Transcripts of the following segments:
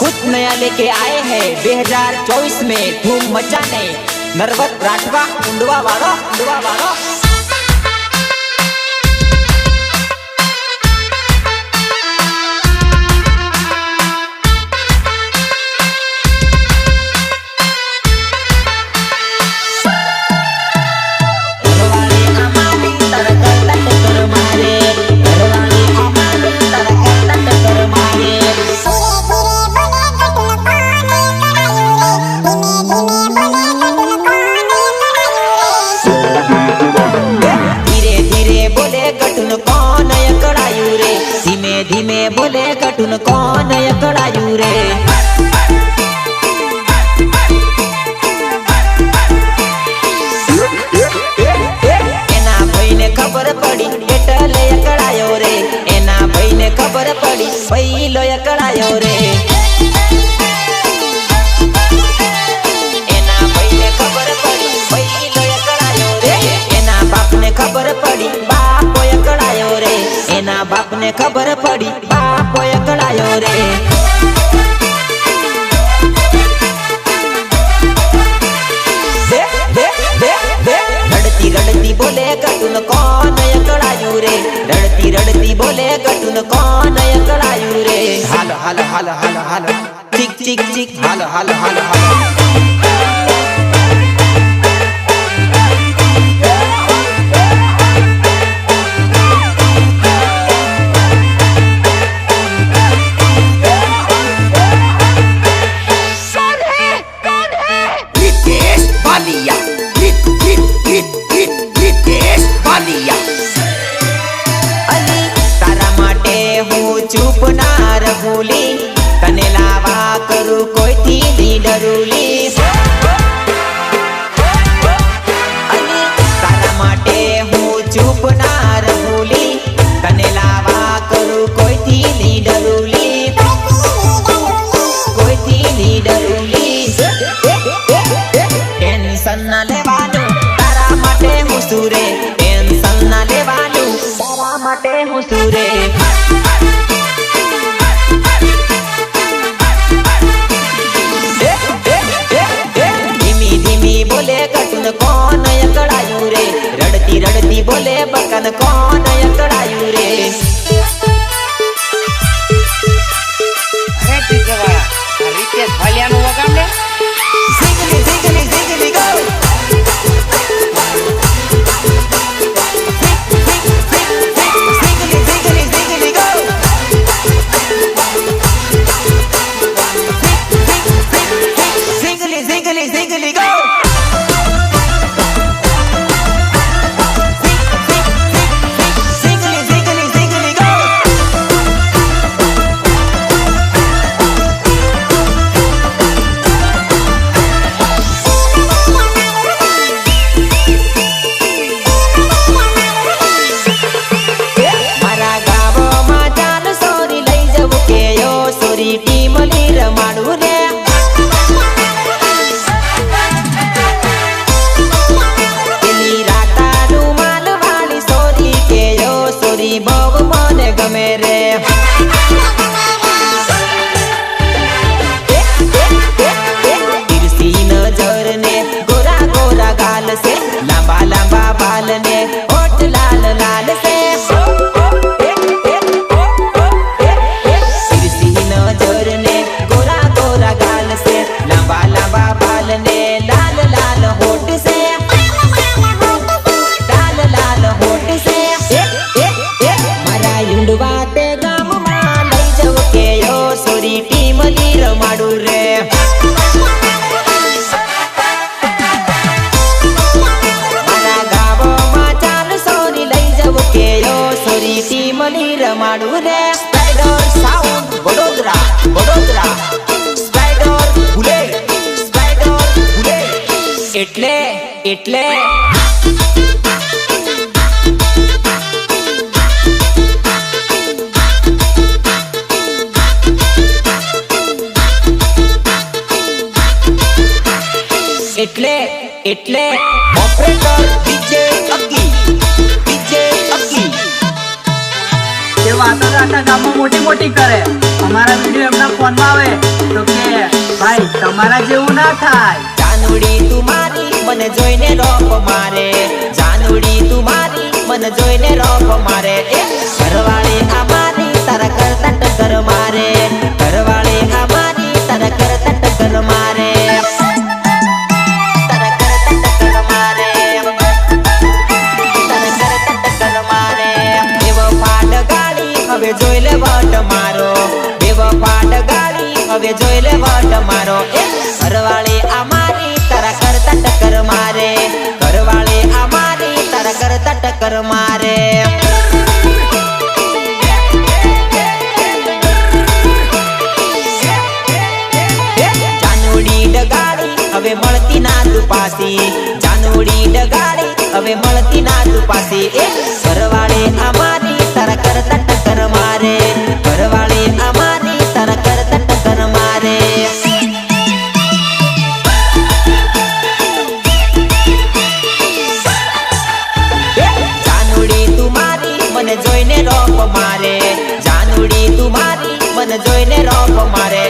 कुछ नया लेके आए हैं 2024 में धूम मचाने नरवत राठवा उंडवा वाला धीमे बोले गटुन कौन अकड़ायू रे एना भाई ने खबर पड़ी एटले अकड़ायो रे एना भाई ने खबर पड़ी पहलो अकड़ायो रे एना भाई ने खबर पड़ी पहलो अकड़ायो रे एना बाप ने खबर पड़ी बाप अकड़ायो रे एना बाप ने खबर पड़ी बाप अकड़ायो रे रड़ती रड़ती बोले गटुन कौन अकड़ायू रे रड़ती रड़ती बोले गटुन कौन अकड़ायू रे हाल हाल हाल हाल हाल चिक चिक चिक हाल हाल हाल हाल चुप ना रहुली कने लावा करू कोई थी नी डरूली अनी तारा माटे हूँ चुप ना रहुली कने लावा करू कोई थी नी डरूली कोई थी नी डरूली टेंशन ना लेवानू तारा माटे हूँ सूरे टेंशन ना लेवानू तारा माटे हूँ सूरे बोले गटुन कौन अकड़ायू रे रड़ती रड़ती बोले बकन कौन अकड़ायू रे अरे टीचरवाड़ा रितेश भालियानु वगाडले जिंगली जिंगली जिंगली गो जिंगली जिंगली जिंगली गो जिंगली जिंगली जिंगली गो टीम लीर माडू रे पेली राता रुमाल वाली सोरी के यो सोरी बहु मन गमे रे तिरसी नजर ने गोरा गोरा गाल से लंबा लंबा बाल ने होठ लाल लाल से टीम लीर माडू रे मारा गाव मा चाल सोरी लई जव के यो सोरी टीम लीर माडू रे spider sound Vadodara Vadodara spider bullet એટલે એટલે એટલે એટલે ઓપરેટર ડીજે અકી ये वाता गाता गामा मोटी मोटी करे हमारा वीडियो अपना ફોનમાં આવે તો કે ભાઈ તમારા જેવું ના થાય. જાનુડી તું મારી મને જોઈને રોપ મારે, જાનુડી તું મારી મને જોઈને રોપ મારે. ઘરવાળી આ મારી તારા કરતા ટક્કર મારે, ઘરવાળી આ મારી તારા કરતા ટક્કર મારે, તારા કરતા ટક્કર મારે, તારા કરતા ટક્કર મારે. એવો પાડ ગાડી હવે જોઈ લે વટ મારો, એવો પાડ ગાડી હવે જોઈ લે વટ મારો. ઘરવાળી આ મારી તારા કરતા ટક્કર મારે, ઘરવાળી આ મારી તારા કરતા ટક્કર મારે. જાનુડી ડગાડી હવે મળતી ના તું પાસી, જાનુડી ડગાડી હવે મળતી ના તું પાસી. ઘરવાળી આ મારી તારા કરતા ટક્કર મારે, ઘરવાળી આ મારી તારા કરતા ટક્કર મારે. જાનુડી તું મારી મને જોઈને રોપ મારે, જાનુડી તું મારી મને જોઈને રોપ મારે.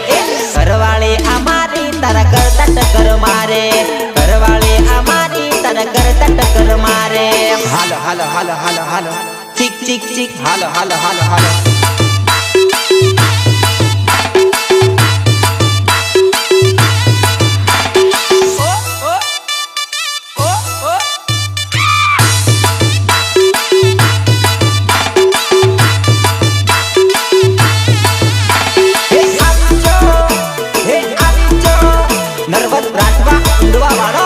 ઘરવાળી આ મારી તારા કરતા ટક્કર મારે, ઘરવાળી આ મારી તારા કરતા ટક્કર મારે. હાલો હાલો હાલો હાલો હાલો ચીક ચીક ચીક હાલો હાલો હાલો હાલો. નર્વસ રાઠવા ઊંડવા વાળો.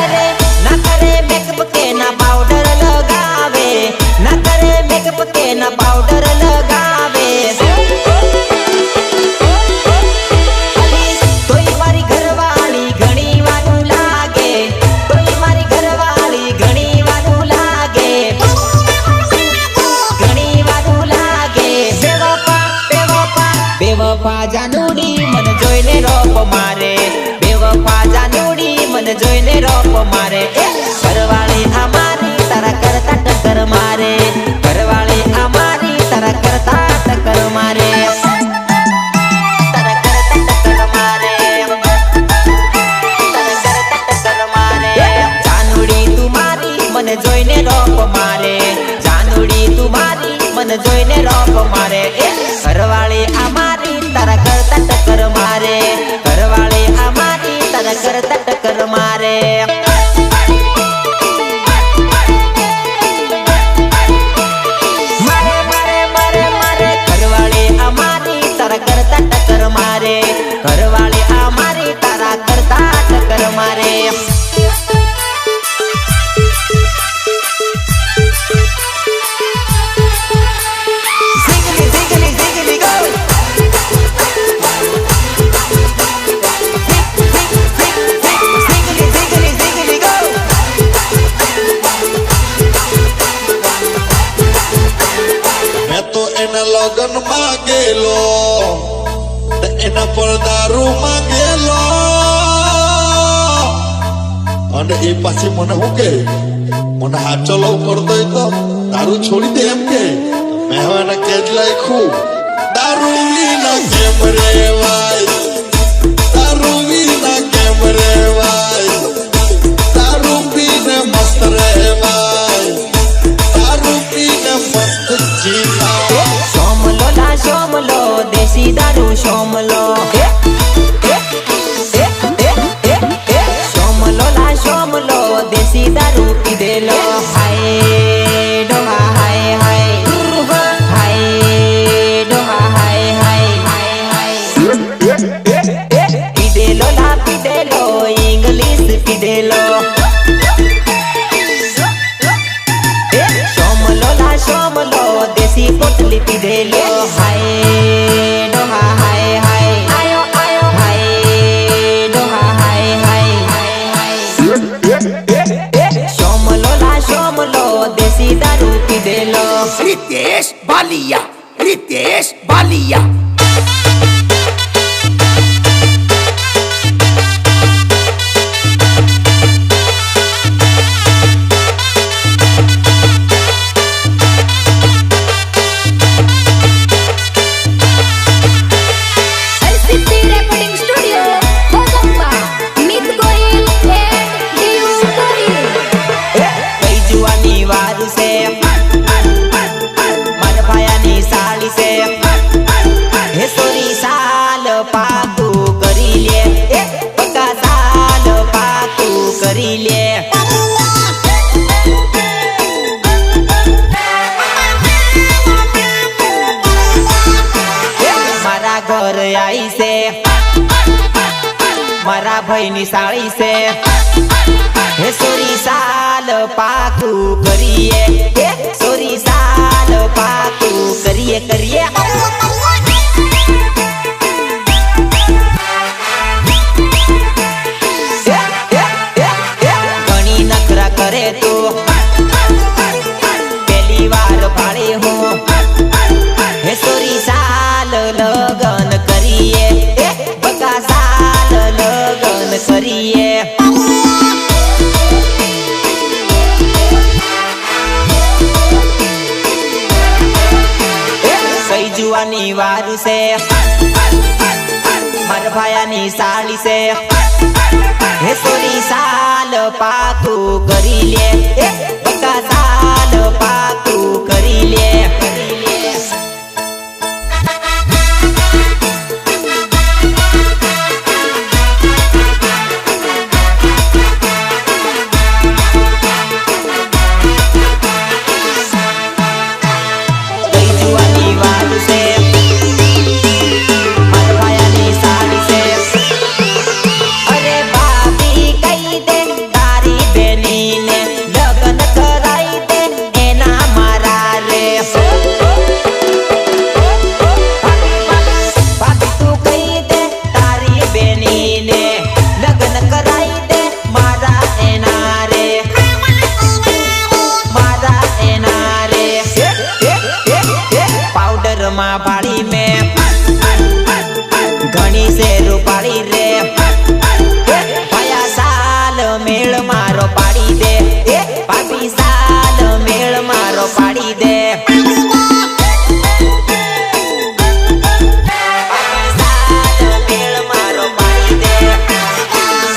અરે ના કરે મેકઅપ કે ના પાવડર લગાવે, ના કરે મેકઅપ કે ના પાવડર લગાવે. તોય મારી ઘરવાળી ઘણી વારું લાગે, તોય મારી ઘરવાળી ઘણી વારું લાગે, ઘણી વારું લાગે. બેવફા બેવફા બેવફા જાનુડી મને જોઈને રોપ મારે, બેવફા જાનુડી મને જોઈને રોપ મારે. ઘરવાળી આ મારી તારા કરતા ટક્કર મારે, ઘરવાળી આ મારી તારા કરતા ટક્કર મારે, તારા કરતા ટક્કર મારે, તારા કરતા ટક્કર મારે. જાનુડી તું મારી મને જોઈને રોપ મારે, જાનુડી તું મારી મને જોઈને રોપ મારે. ઘરવાળી આ મારી તારા કરતા ટક્કર મારે, ઘરવાળી આ મારી તારા કરતા ટક્કર મારે. મારે મારે મારે મારે ઘરવાળી આ મારી તારા કરતા ટક્કર મારે, ઘરવાળી આ મારી તારા કરતા ટક્કર મારે. Ziggly, ziggly, ziggly, go! Ziggly, ziggly, ziggly, go! મેં તો એના લગન માં ગયેલો, એના પર દારૂ માં ગયેલો, અને એ પાછી મને શું કે મને હાચો લવ કરતો તો દારૂ છોડી દે એમ કે. મેં હવે એને કે જ લખ્યું, દારૂ વિના કેમ રેવાય, દારૂ વિના કેમ રેવાય, દારૂ પીને મસ્ત રહેવાય, દારૂ પીને મસ્ત જીવાય. સોમલો લા સોમલો દેશી દારૂ સોમલો. સોમલો લા સોમલો દેશી દારૂ પીધેલો. હાય ડોહા હાય હાય, હાય ડોહા હાય હાય હાય હાય. પીધેલો લા પીધેલો ઇંગ્લિશ પીધેલો. સોમલો લા સોમલો દેશી પોટલી પીધેલો. હાય ડોહા હાય હાય, આયો આયો હાય ડોહા હાય હાય હાય હાય. સોમલો લા સોમલો દેશી દારૂ પીધેલો. Ritesh Balia, Ritesh Balia. ઘર આઈ છે મારા ભાઈની સાળી છે હે સોરી સાલ પાકું કરીએ હે સોરી સાલ પાકું કરીએ કરીએ ઘણી નખરા કરે તો પહેલી વાર ભાડે હું હે સોરી સાલ લગન કરીએ હે બકા સાલ લગન કરીએ કઈ જુવાની વારું છે મારા ભાયાની સાળી છે હે સોરી સાલ પાકું કરી લે હે બકા સાલ પાકું કરી લે पाड़ी में घनी से रूपाड़ी रे भाया साल मेल मारो पाड़ी दे पापी साल मेल मारो पाड़ी दे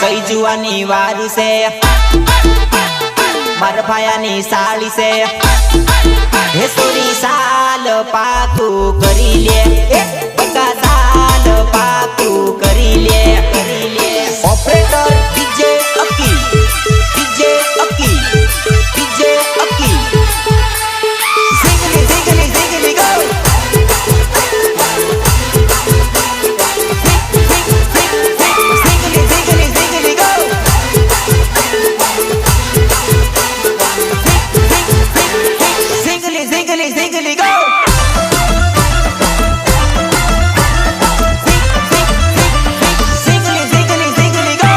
कई जुआनी वारू से मार भाया नी साड़ी से हे सोरी साल पाकू करी ले बका साल पाकू करी ले ऑपरेटर डीजे अक्की डीजे अक्की डीजे अक्की जिंगली जिंगली जिंगली गो जिंगली जिंगली जिंगली गो Ziggly, ziggly, ziggly, go! Ziggly, ziggly, ziggly, go!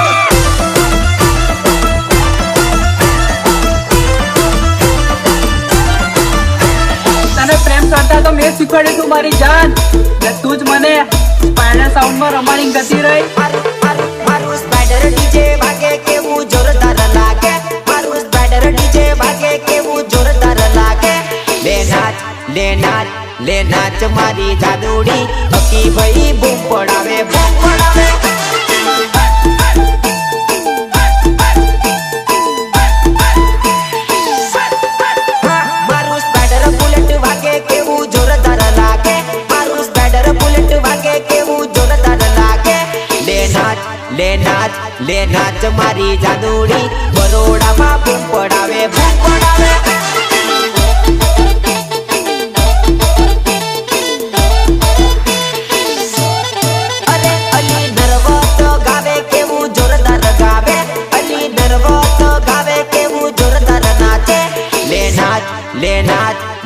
તને પ્રેમ કરતા તો મેં શીખવાડ્યું તું મારી જાન ને તું જ મને સ્પાઈડર સાઉન્ડમાં રમાડી ગતી રહી મારું સ્પાઈડર ડીજે વાગે કેવું જોરદાર લાગે મારું સ્પાઈડર ડીજે વાગે કેવું જોરદાર લાગે ले नाच मारी जादूड़ी अकी भाई बूम पड़ावे मारू स्पाइडर बुलेट वागे केवू जोरदार लागे मारू स्पाइडर बुलेट वागे केवू जोरदार लागे ले नाच मारी जादूड़ी बरोड़ा मा बूम पड़ावे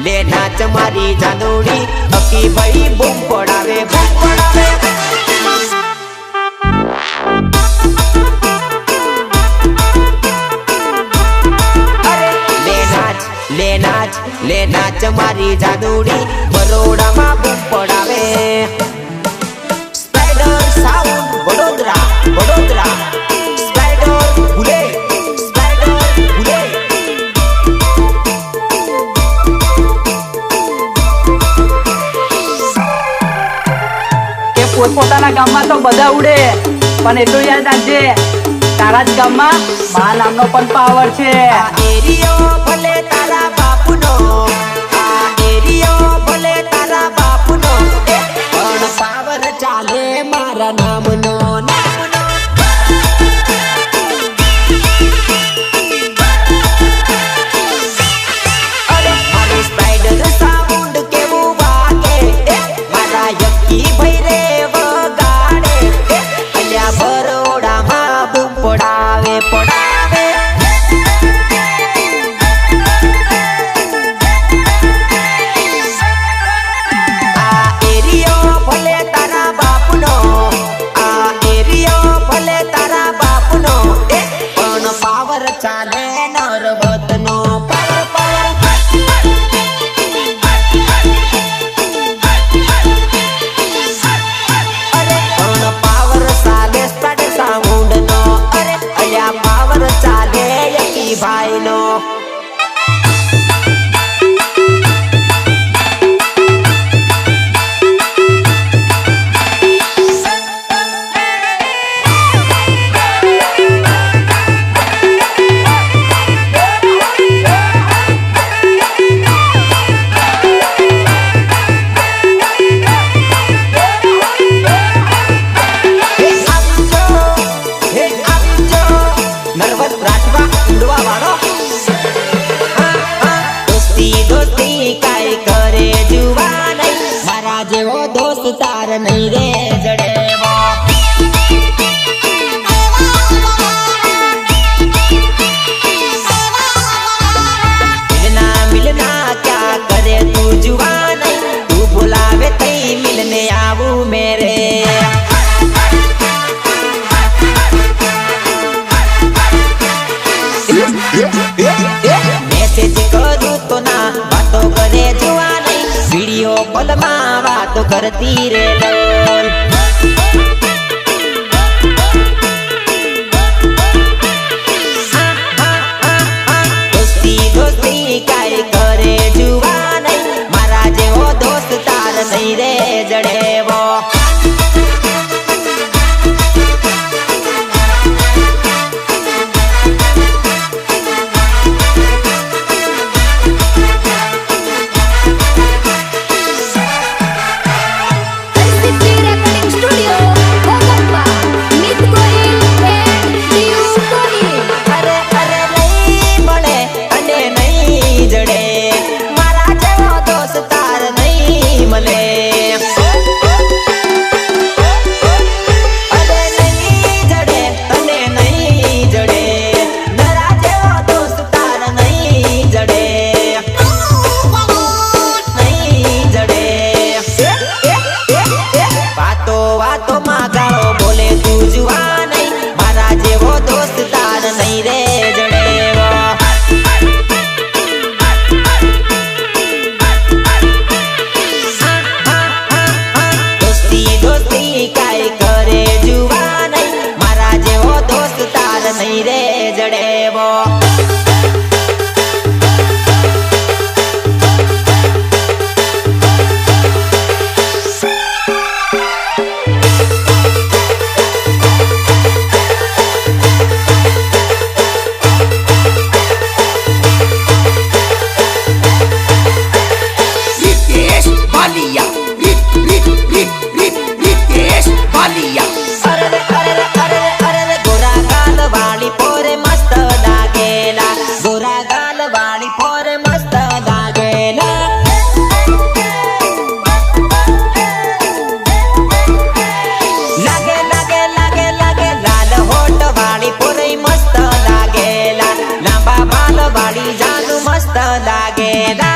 ले नाच मारी जादूड़ी अकी भाई बूम पड़ावे अरे ले नाच मारी जादूड़ी बरोड़ा मा बूम पड़ावे spider sound Vadodara spider bullet પોતપોતાના ગામમાં તો બધા ઉડે પણ એટલું યાદ રાખજે તારા જ ગામમાં મા નામનો પણ પાવર છે આ એરિયો ભલે તારા બાપુનો આ એરિયો ભલે તારા બાપુનો પણ પાવર ચાલે મારા નામનો અરે મારું સ્પાઈડર સાઉન્ડ કેવું વાગે મારા યક્કી ભાઈ રે તાર નહીં રે જડેવો मिलना क्या करे तू जुवान तू बुलावे तई मिलने आऊं मेरे मैसेज करूं तो ना बातों करे जुवान वीडियो कॉल में बातों करती रे लोल काय करे जुवान मारा जेवो दोस्त तार नहीं रे जड़ेवो नहीं रे जड़ेवो रितेश बालिया रितेश बालिया मस्त लागेला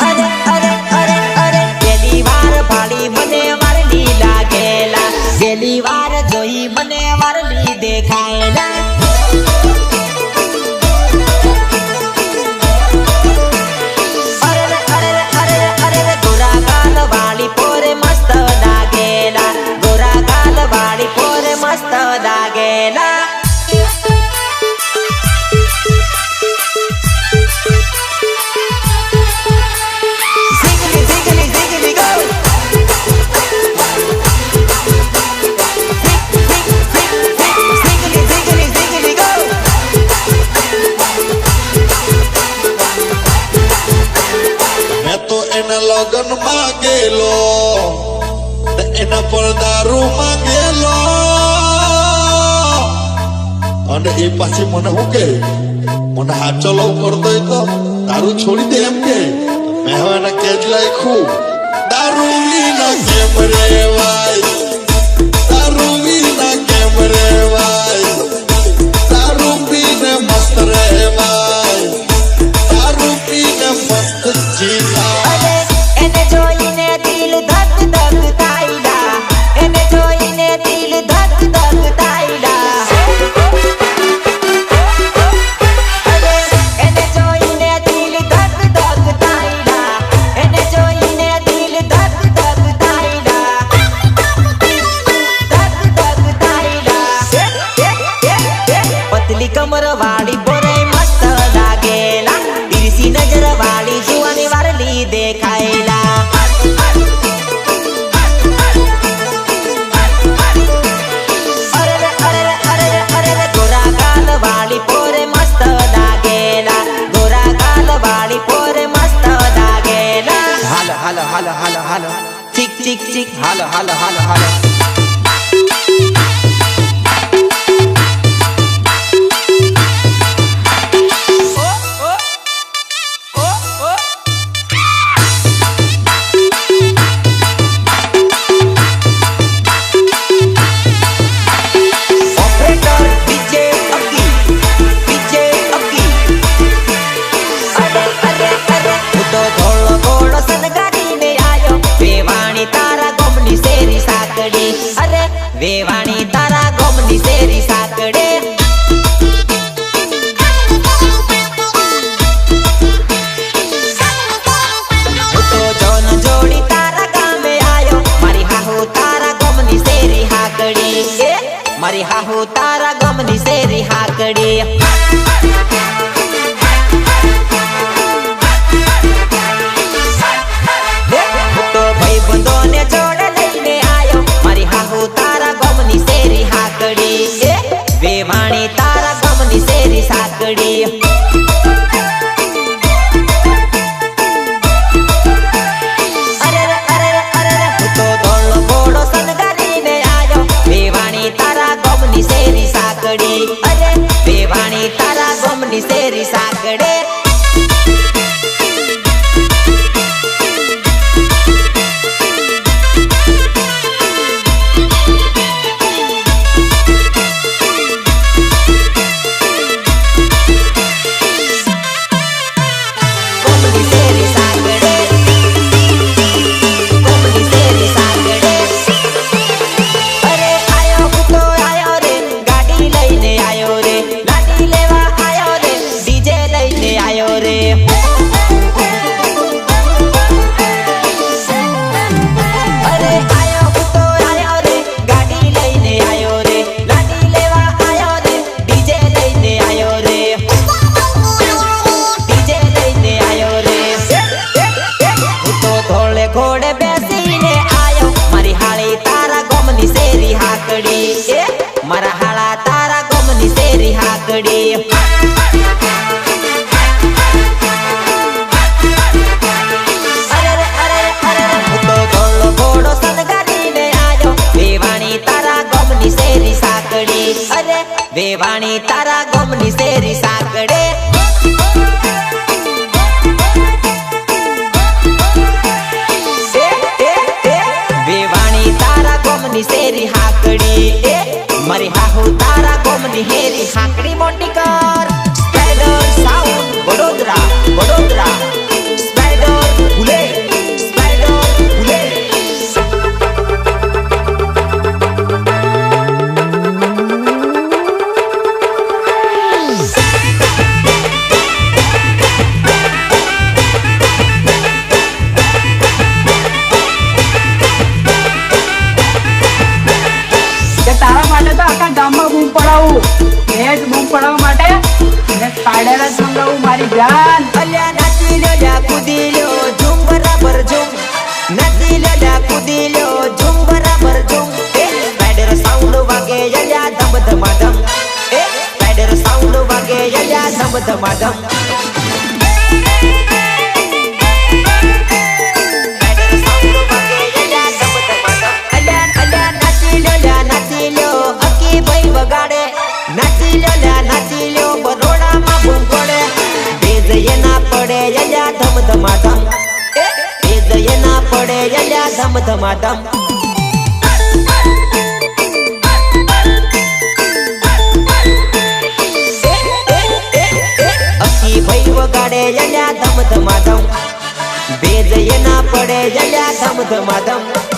अरे अरे अरे अरे गेली वार भाड़ी मने वारली लागेला गेली वार जोई मने वारली देखायला अरे अरे अरे अरे गोरा गाल वाली पोरे मस्त लागेला गोरा गाल वाली पोरे मस्त लागेला लगन मांगेलो एना पर दारू मांगेलो અને એ પાછી મને હું કે મને હાચો લવ કરતો તો દારૂ છોડી દે એમ કે મેં હવે એને કેજ લાખ્યું દારૂ વિના કેમ રેવાય દારૂ વિના કેમ રેવાય દારૂ પીને મસ્ત રહેવાય દારૂ પીને મસ્ત જીવાય कमर वाली बोरे मस्त लागेला तिरसी नजर वाली जुआनी वारली देखायला अरे अरे अरे अरे गोरा गाल वाली पोरे मस्त लागेला गोरा गाल वाली पोरे मस्त लागेला हाल हाल हाल हाल हाल चिक चिक चिक हाल हाल हाल हाल ઘોડે બેસીને આયો મારી હાળી તારા ગોમની શેરી હાકડી એ મારા હાળા તારા ગોમની શેરી હાકડી વેવાણી તારા ગોમની શેરી સાકડે વેવાણી તારા ગોમની શેરી હાકડી એ મારી હાહુ તારા ગોમની હેરી હાકડી મોટી કર spider sound Vadodara Vadodara spider ભૂલે સ્પાઈડર ભૂલે તારા માટે તો આખા ગામમાં બૂમ પડાવું એ જ બૂમ પડાવવા માટે અને સ્પાઈડર જ મંગાવું મારી જાન અલ્યા નાચી લ્યો લ્યા કૂદી લ્યો ઝૂમ બરાબર ઝૂમ નાચી લ્યો લ્યા કૂદી લ્યો ઝૂમ બરાબર ઝૂમ એ સ્પાઈડર સાઉન્ડ વાગે યલ્યા ધમ ધમાધમ એ સ્પાઈડર સાઉન્ડ વાગે યલ્યા ધમ ધમાધમ નાચી લ્યો બરોડામાં બૂમ પડે બેજયે ના પડે યલ્યા ધમ ધમાધમ એ બેજયે ના પડે યલ્યા ધમ ધમાધમ અકી ભાઈ વગાડે યલ્યા ધમ ધમાધમ બેજયે ના પડે યલ્યા ધમ ધમાધમ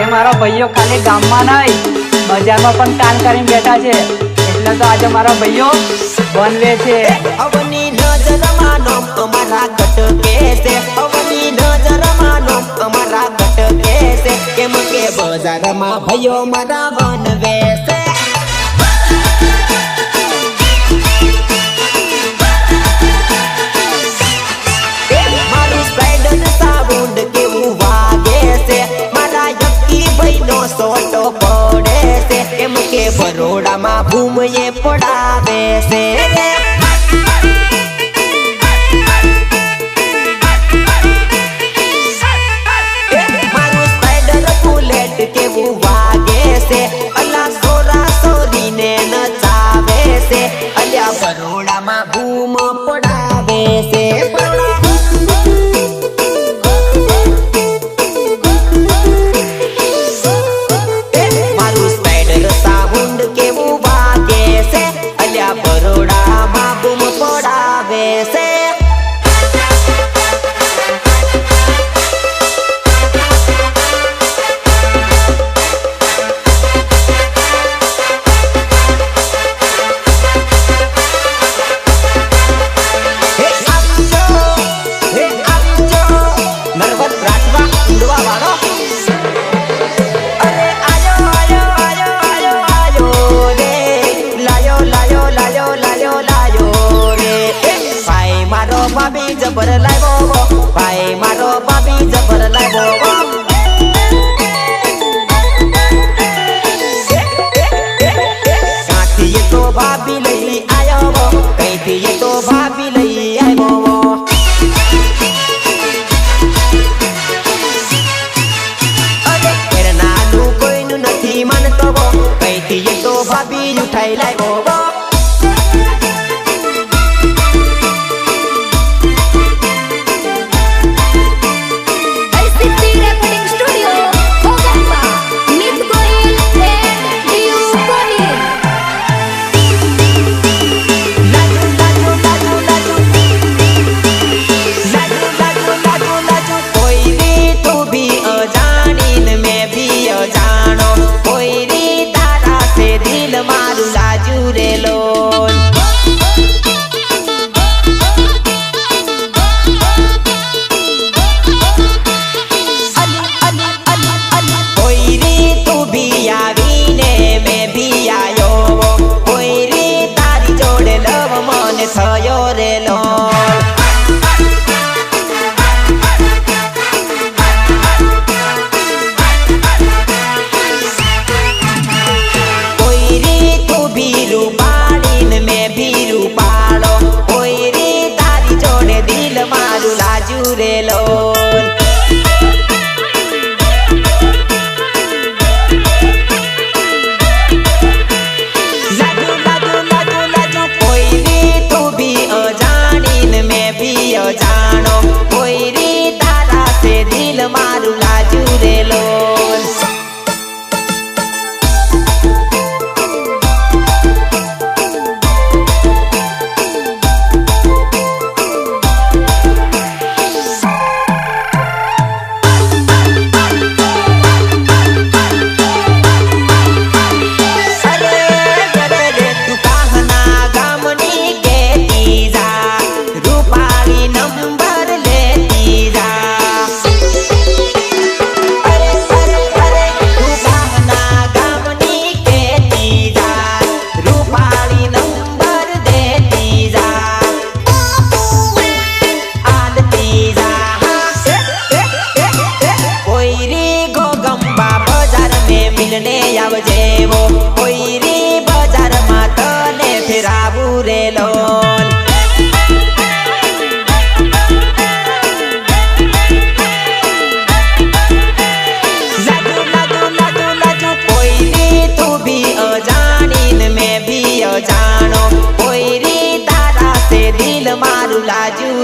મારા ભાઈઓ ખાલી ગામમાં નહીં બજારમાં પણ કામ કરીને બેઠા છે એટલે તો આજે મારા ભાઈઓ બનવે છે અવની નજરમાં નોમ અમારા કટકે છે અવની નજરમાં નોમ અમારા કટકે છે કેમ કે બજારમાં ભાઈઓ મારા બનવે છે મારું સ્પાઈડર સાઉન્ડ કેવું વાગે છે ભાઈનો સોટો પડે છે એમ કે બરોડામાં બૂમ એ પડાવે છે મારું સ્પાઈડર બુલેટ કેવું વાગે છે અલા સોરા સોરીને નચાવે છે અલ્યા બરોડામાં બૂમ પડાવે છે બરોડામાં બૂમ પડાવે છે નર્વસ રાખવા ઊંડવા વાળો ભાભી જબર લાવ્યો ભાઈ મારો ભાભી જબર લાવ્યો કાંથી તો ભાભી લઈ આવ્યો કઈથી તો ભાભી લઈ આવ્યો અરે નાનું કોઈનું નથી માનતો કઈથી તો ભાભી ઉઠાઈ લાવ્યો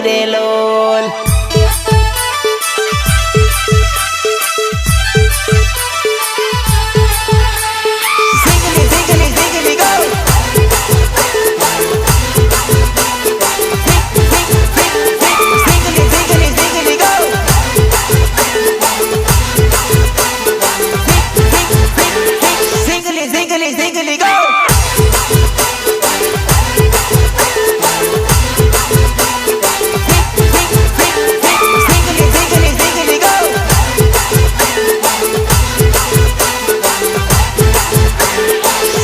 રે લોલ Ziggly, ziggly, ziggly, go! Ziggly, ziggly, ziggly, go! Ziggly, ziggly, ziggly, go! Ziggly, ziggly, ziggly, go!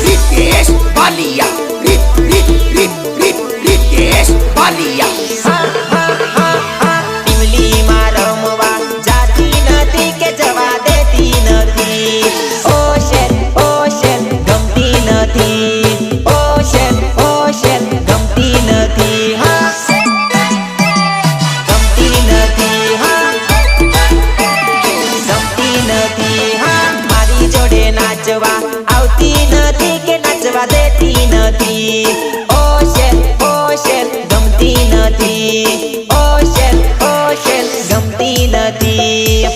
Ritesh Balia. Ritesh Balia. ટીમલીમાં રમવા જાતી નથી કે જવા દેતી નથી ઓ શેર ગમતી નથી ઓ શેર ગમતી નથી હા ગમતી નથી હા ગમતી નથી હા મારી જોડે નાચવા આવતી નથી કે નાચવા દેતી નથી ઓ શેર ગમતી નથી ઓ શેર ગમતી નથી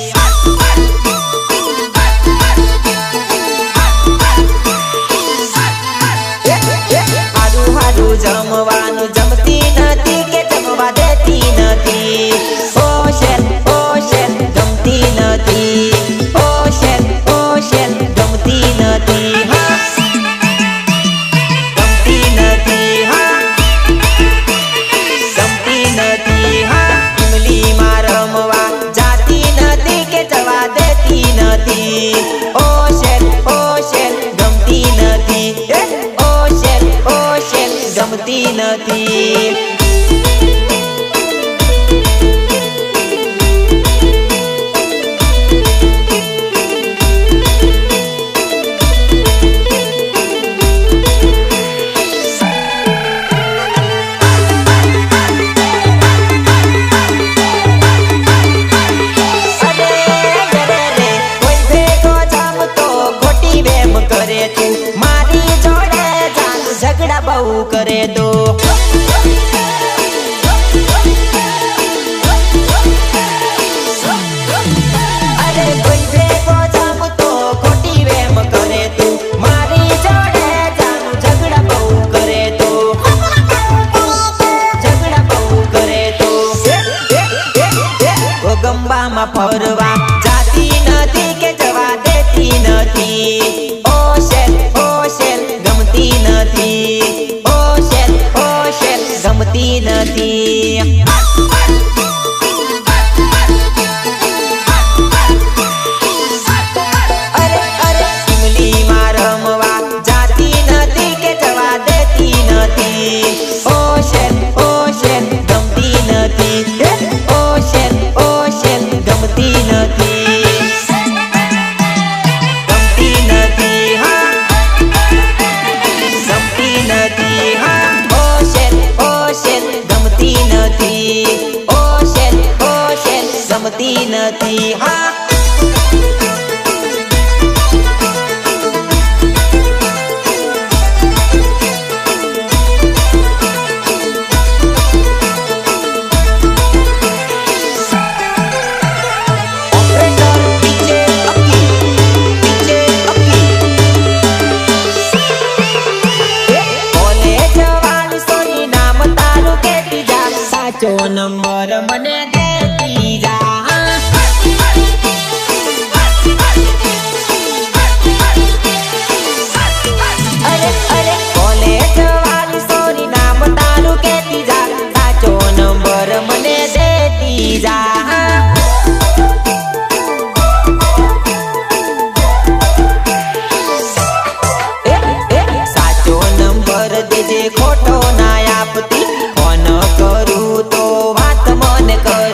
હારું હારું જમવાનું જમતી નથી કે જમવા દેતી નથી ઓ શેર ગમતી નથી ઓ શેર ગમતી નથી હા ગમતી નથી હા ગમતી નથી હા ઈમલીમાં રમવા જાતી નથી કે જવા દેતી નથી ઓ શેર ગમતી નથી ઓ શેર ગમતી નથી કોઈ ભેગો જામતો ખોટી વેમ કરે તું મારી જોડે જાન ઝઘડા બહુ કરે તો અરે કોઈ ભેગો જામતો ખોટી વેમ કરે તું મારી જોડે જાન ઝઘડા બહુ કરે તો ઝઘડા બહુ કરે તો ઓ ગંબામાં ફરવા જાતી નથી કે જવા દેતી નથી ઓ શેર ગમતી નથી ઓ શેર ગમતી નથી અરે ઈમલીમાં રમવા જાતી નથી કે જવા દેતી નથી ઓ શેર ગમતી નથી ઓ શેર ગમતી નથી ગમતી નથી હા ગમતી નથી હા ઓ શેર ગમતી નથી ઓ શેર ગમતી નથી હા સાચો નંબર મને દેતી જા અરે કોલેજ વાળી સોરી નામ તારું કેતી જા સાચો નંબર મને દેતી જા સાચો નંબર દેજે ખોટો ના આપતી ફોન કરું તો વાત મને કર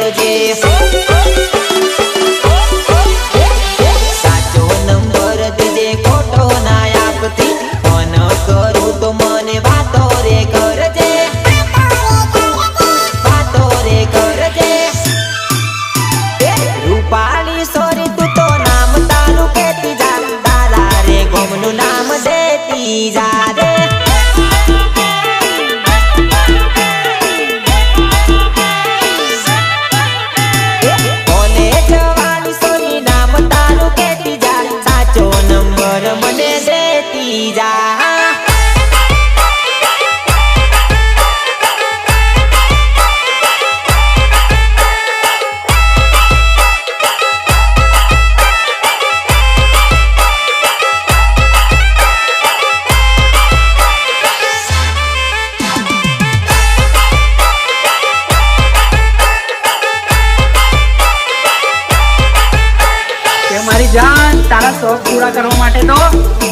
એ મારી જાન, તારા શોખ પૂરા કરવા માટે તો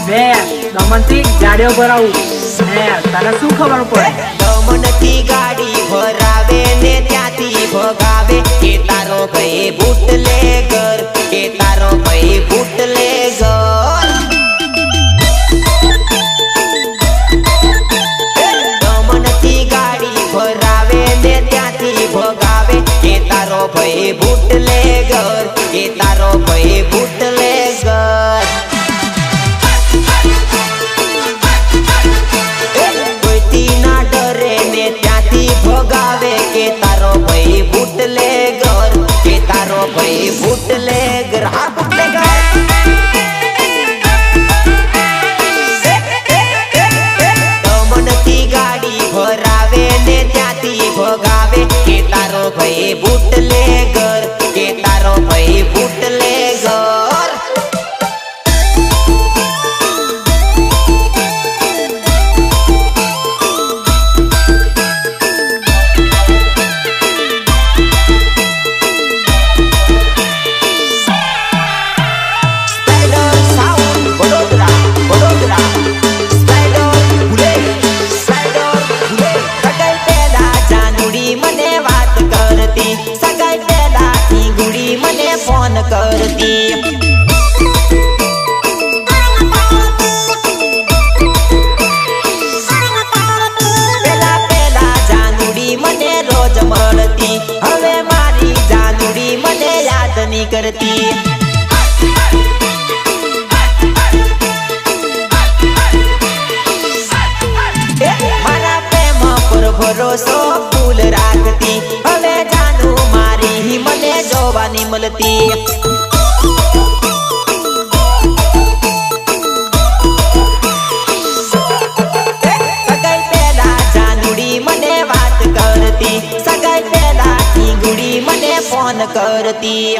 મેં દમણથી ગાડીઓ ભરાવું ને તને શું ખબર પડે? દમણથી ગાડી ભરાવે ને ત્યાંથી ભગાવે કે તારો ભાઈ બુટલેગર, કે તારો ભાઈ બુટલેગર. દમણથી ગાડી ભરાવે ને ત્યાંથી ભગાવે કે તારો ભાઈ બુટલેગર, કે તારો ભાઈ બુટલેગર. કોઈથી ના ડરે ને ત્યાંથી ભગાવે કે તારો ભાઈ બુટલેગર, કે તારો ભાઈ બુટલેગર. હા બુટલેગર. દમણથી ગાડી ભરાવે ને ત્યાંથી ભગાવે કે તારો ભાઈ બુટલેગર, કે તારો ભાઈ bootlegger. Spider sound Vadodara, Vadodara. Spider bullet, spider bullet. સગાઈ પહેલા જાનુડી મને વાત કરતી, સગાઈ પહેલા ઈંગુડી મને ફોન કરતી. પહેલા પહેલા જાનુડી મને રોજ મળતી, હવે મારી જાનુડી મને યાદ નહીં કરતી. મારા પ્રેમ પર ભરોસો ફૂલ રાખતી, હવે જાનુ મારી મને જોવાની મળતી. સગાઈ પહેલા જાનુડી મને વાત કરતી, સગાઈ પહેલા ઈંગુડી મને ફોન કરતી.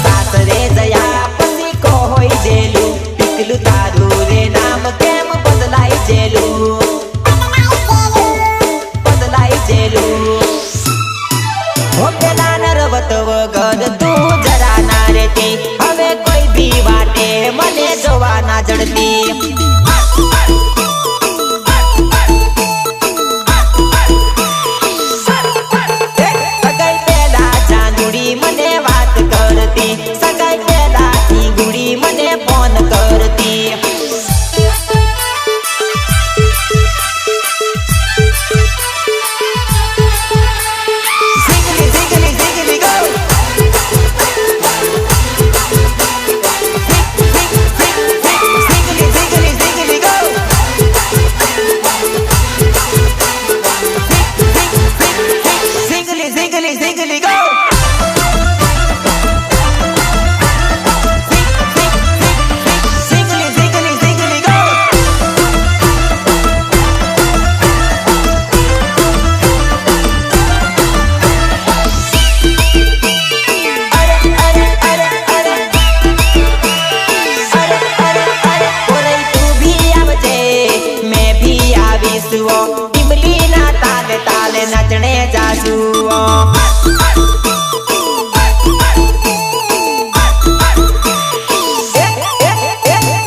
સાસરે જયા પછી કોઈ જેલું, પીકલું તારું રે નામ કેમ બદલાઈ જેલું, બદલાઈ જેલું. હો પેલા નરવત વગર તું જરા ના રહેતી, હવે કોઈ બી વાટે મને જોવા ના જડતી. સગાઈ પહેલા જાનુડી મને વાત કરતી, સગાઈ પહેલા ઈંગુડી મને ફોન કરતી. Ziggly, ziggly, ziggly, go. Ziggly, ziggly, ziggly, go. Ziggly, ziggly, ziggly, go. Ziggly, ziggly, ziggly, go. અરે અરે અરે અરે અરે અરે અરે ઓરે તું ભી આવજે, મેં ભી આવીશ વો, ટીમલી ના તાલે તાલે નચણે જાશું વો.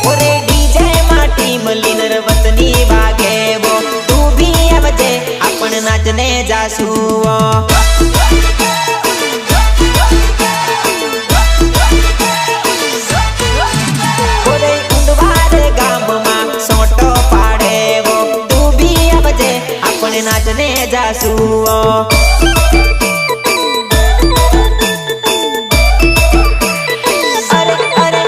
ઓરે ડીજે માં ટીમલી નરવતની વાગે વો, તું ભી આવજે આપણ નાચને જાશું વો. ઓરે ઊંડવારે ગામમાં સોટો પાડે વો, તું ભી આવજે આપણે નાચને જાશું. અરે અરે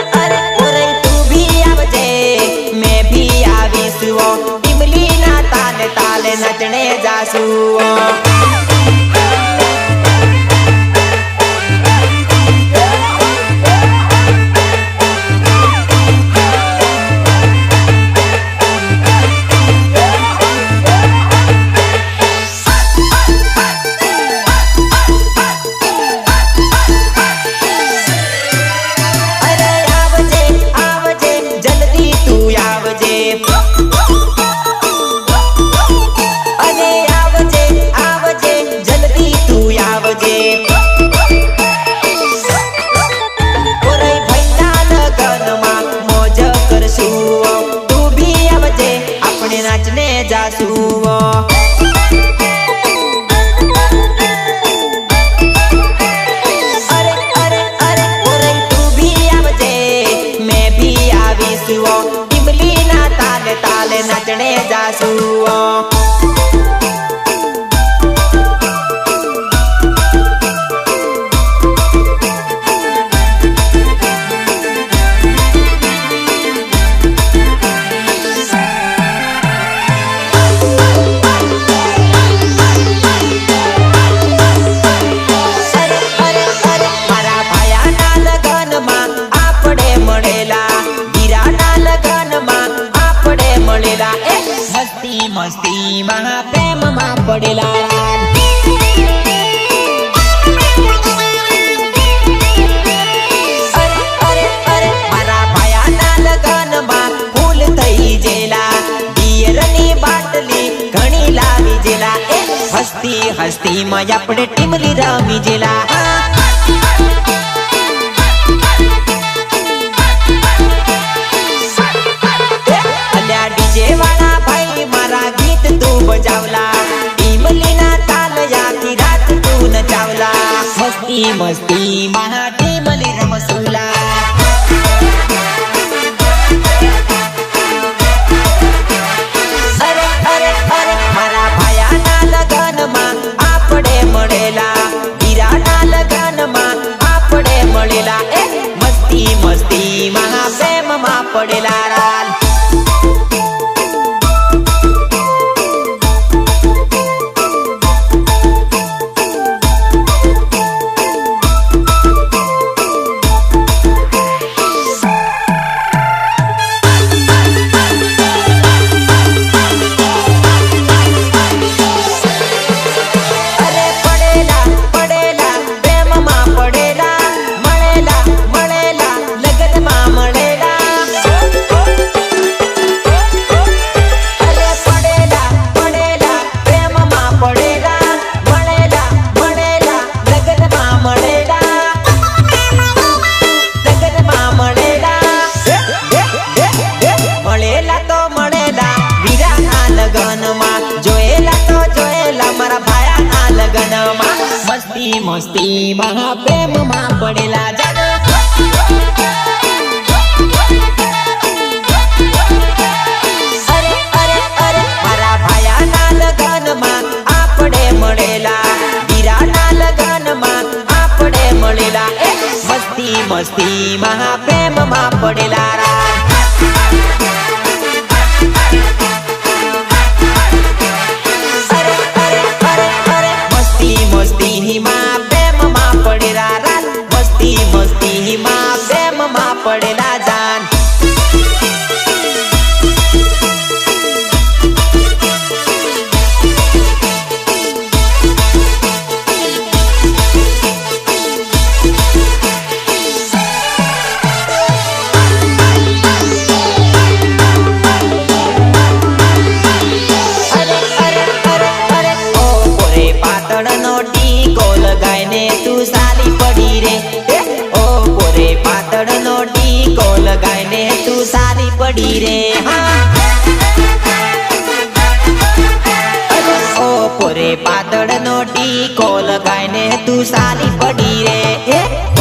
જાશું નાચણે જાશું મસ્તી માં પ્રેમમાં પડેલા મારા ભાયાના લગનમાં ફૂલ થઈ જેલા બિયરની બાટલી ઘણી લાવી જેલા હસ્તી હસ્તી માં આપણે ટીમલી રમી જેલા અલ્યા ડીજે વાળા ભાઈ મારા ગીત તું બજાવલા ટીમલીના તાલ આખી રાત તું નચાવલા મસ્તી મસ્તી માં ટીમલી રમસુલા અરે અરે અરે મારા ભાયાના લગનમાં આપણે મળેલા હીરાના લગનમાં આપણે મળેલા મસ્તી મસ્તી માં પ્રેમમાં પડેલા રાલ મસ્તી માં પ્રેમમાં પડેલા અરે અરે અરે મારા ભાયાના લગનમાં આપણે મળેલા હીરાના લગનમાં આપણે મળેલા મસ્તી મસ્તી માં પ્રેમમાં પડેલા પડેલા જાન અરે અરે અરે અરે ઓ પોરે પાતળનો ટીકો લગાઈને તું સાલી પડી રે ઓ પોરે પાતળનો ટીકો લગાઈને તું સારી પડી રે ઓ પોરે પાતળનો ટીકો લગાઈને તું સારી પડી રે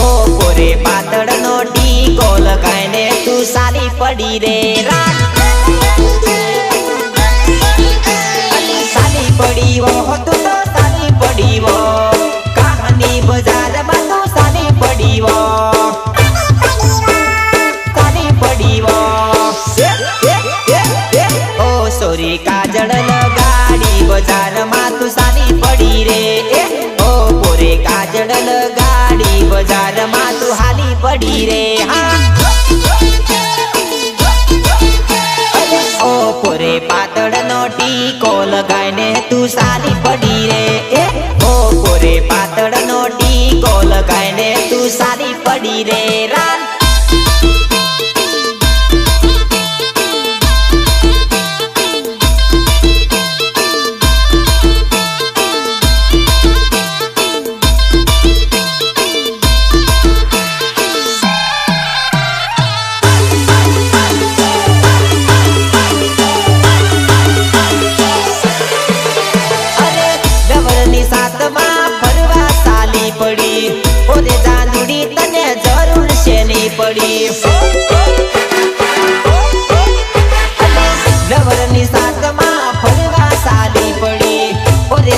ઓ પોરે પાતળનો ટીકો લગાઈને તું સારી પડી રે સાલી પડી હો તું તો સાલી પડી હો કહાની બજારમાં તો સાલી પડી હો ઓ સોરી કાજળ લગાડી બજારમાં તું પડી રે હા ઓ પોરે પાતળનો ટીકો લગાઈને તું સારી પડી રે ઓ પોરે પાતળનો ટીકો લગાઈને તું સારી પડી રે રાન પડી રવરની સાથમાં ફરવા સાલી પડી ઓરે